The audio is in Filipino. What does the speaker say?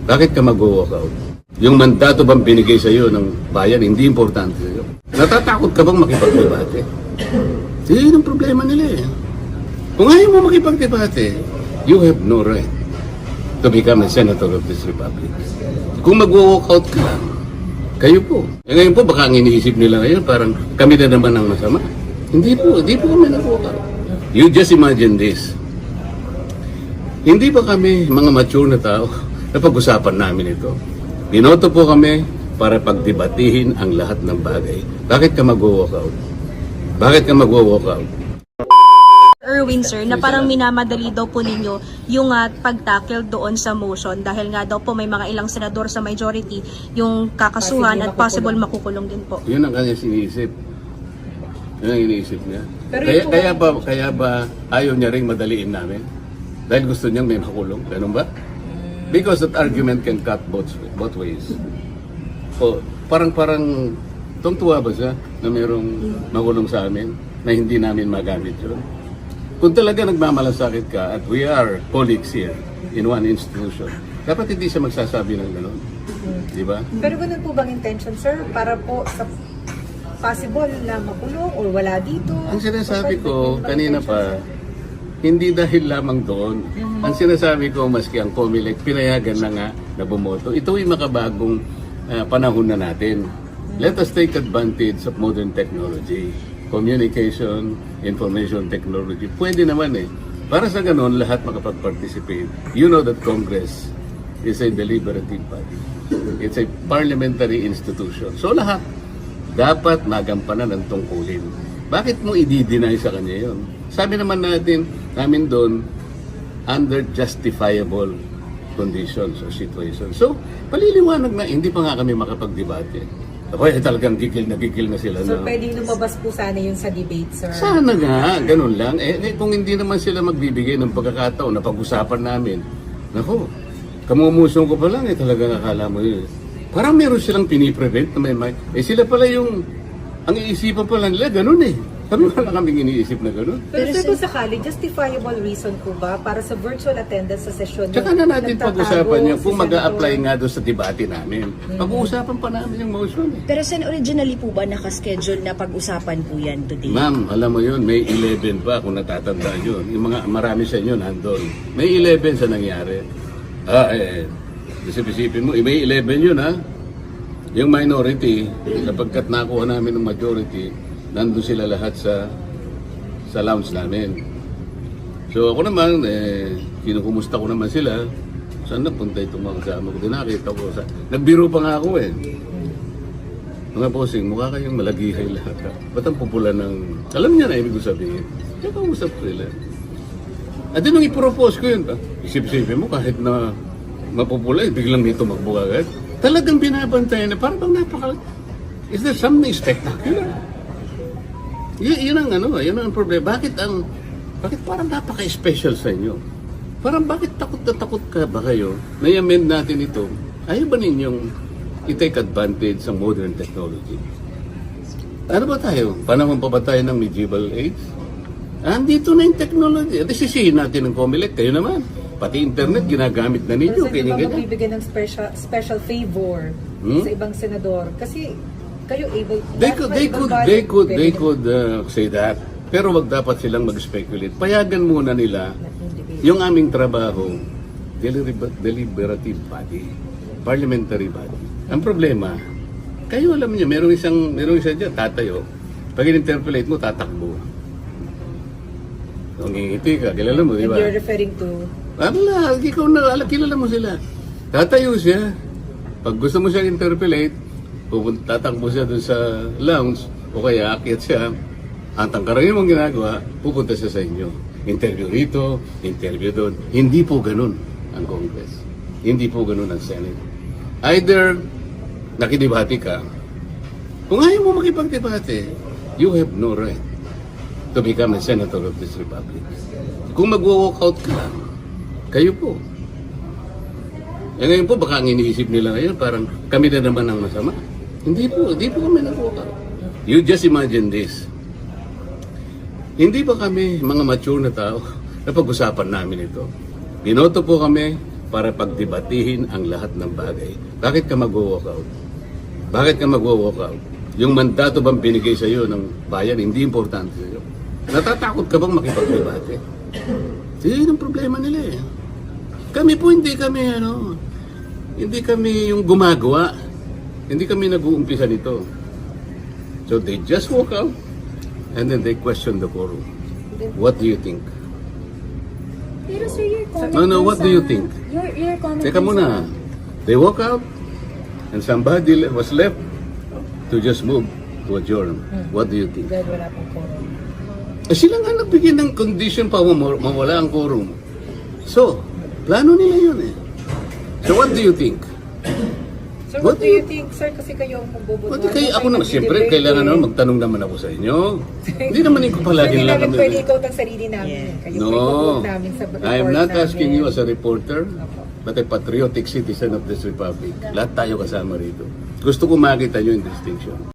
Bakit ka mag-walk out? Yung mandato bang binigay sa iyo ng bayan, hindi importante sa iyo. Natatakot ka bang makipagdebate? Yun ang problema nila eh. Kung ayaw mo makipagdebate, you have no right to become a senator of this republic. Kung mag-walk out ka, kayo po. E ngayon po, baka ang iniisip nila ngayon, parang kami na naman ang masama. Hindi po kami nag-walk out. You just imagine this. Hindi ba kami mga mature na tao na pag-usapan namin ito? Binoto po kami para pagdebatihin ang lahat ng bagay. Bakit ka mag-walk out? Bakit ka mag-walk out? Erwin sir, na parang minamadali daw po ninyo yung pag-tackle doon sa motion dahil nga daw po may mga ilang senador sa majority yung kakasuhan at possible makukulong din po. Yun ang kanyang iniisip. Yun ang iniisip niya. Pero Kaya ba ayaw niya ring madaliin namin? Dahil gusto niyang may makulong. Ganun ba? Because that argument can cut both ways. So, parang tungtuwa ba siya na mayroong makulong sa amin na hindi namin magamit yun? Kung talaga nagmamalasakit ka at we are colleagues here in one institution, dapat hindi siya magsasabi ng gano'n. Di ba? Pero ganun po bang intention, sir? Para po sa possible na makulong or wala dito? Ang sinasabi ko kanina pa, hindi dahil lamang doon. Ang sinasabi ko, maski ang COMELEC, pinayagan na nga na bumoto. Ito ay makabagong panahon na natin. Let us take advantage of modern technology. Communication, information technology. Pwede naman eh. Para sa ganun, lahat makapag-participate. You know that Congress is a deliberative body. It's a parliamentary institution. So lahat dapat magampanan ng tungkulin. Bakit mo i-deny sa kanya yun? Sabi naman namin doon, under justifiable conditions or situations. So, paliliwanag na, hindi pa nga kami makapag-debate. Ako talagang gigil na sila. So, na, pwedeng lumabas po sana yun sa debate, sir? sana nga, ganun lang. Kung hindi naman sila magbibigay ng pagkakataon na pag-usapan namin, nako, kamumusong ko pa lang, talagang akala mo yun. Parang meron silang piniprevent na may sila pala yung, ang iisipan pala nila, ganun eh. Kami wala kaming iniisip na ganun. Pero sir, kung sakali, justifiable reason po ba para sa virtual attendance sa sesyon? Tsaka na natin nagtatago pag-usapan niya kung si mag-a-apply Senator? nga doon sa debate namin. Pag-uusapan pa namin yung motion eh. Pero sen, originally po ba nakaschedule na pag-usapan po yan today? Ma'am, alam mo yun, May 11 pa kung natatandaan yun. Yung mga marami sa inyo nandun. May 11 sa nangyari. Isip-isipin mo, May 11 yun ha. Yung minority, sapagkat nakuha namin ng majority, nandun sila lahat sa lounge namin. So ako naman, kinukumusta ko naman sila. Saan napunta itong mga kasama ko? Nakita ko. Nagbiro pa nga ako eh. Mga bossing, mukha kayong malagihay lahat. Ba't ang pupula ng... Alam niya na ibig ko sabihin. Kaya kausap ko sila. At din nung i-propose ko yun, isip-isipin mo kahit na mapupula, biglang may tumakbo agad. Talagang binabantayan na parang napaka... Is there something spectacular? Yun ang problema. Bakit parang napaka-special sa inyo? Parang bakit takot na takot ka ba kayo na i-amend natin ito? Ayaw ba ninyong i-take advantage sa modern technology? Ano ba tayo? Panahon pa ba tayo ng medieval age? Andito na yung technology. At sisihin natin ng COMELEC, kayo naman. Pati internet, ginagamit na ninyo. Pero sir, di ba magbibigay ng special favor sa ibang senador? Kasi kayo able... They could say that. Pero wag dapat silang mag-speculate. Payagan muna nila yung aming trabaho, deliberative body, parliamentary body. Ang problema, kayo alam niyo, merong isa dyan, tatayo. Pag in-interpolate mo, tatakbo. Kung ngingiti ka, kilala mo, di ba? And you're referring to... Ikaw na, kilala mo sila. Tatayo siya. Pag gusto mo siya interpolate, tatakbo siya dun sa lounge, o kaya akyat siya, ang tangkarang yung ginagawa, pupunta siya sa inyo. Interview rito, interview doon. Hindi po ganun ang Congress. Hindi po ganun ang Senate. Either nakidebate ka, kung ayaw mo makipagdebate, you have no right to become a senator of this republic. Kung mag-walk out ka, kayo po. Ngayon po, baka ang iniisip nila ngayon, parang kami na naman ang masama. Hindi po kami nag-walk out. You just imagine this. Hindi ba kami mga mature na tao na pag-usapan namin ito? Binoto po kami para pagdebatihin ang lahat ng bagay. Bakit ka mag-walk out? Bakit ka mag-walk out? Yung mandato bang binigay sa iyo ng bayan, hindi importante sa iyo. Natatakot ka bang makipagdebate? Yun ang problema nila eh. Kami po hindi kami yung gumagawa. Hindi kami nag-uumpisa nito. So they just walk out and then they question the quorum. What do you think? Pero sir, your comment No, what dun do you sa- think? Your comment Teka dun muna. They walk out and somebody was left to just move to adjourn. What do you think? Dahil wala pong quorum. Sila nga nagbigyan ng condition pa mawala ang quorum. So, plano nila yun eh. So what do you think? So what do you think, sir? Kasi kayo ang magboboto. Pati kayo, ako naman, siyempre, kailangan naman magtanong naman ako sa inyo. Hindi naman ko palagi Hindi lang namin kami. pwede ikaw ang sarili namin. Kayo po yung namin sa report I am not namin. asking you as a reporter, but a patriotic citizen of this republic. Lahat tayo kasama rito. Gusto ko makita nyo yung distinction.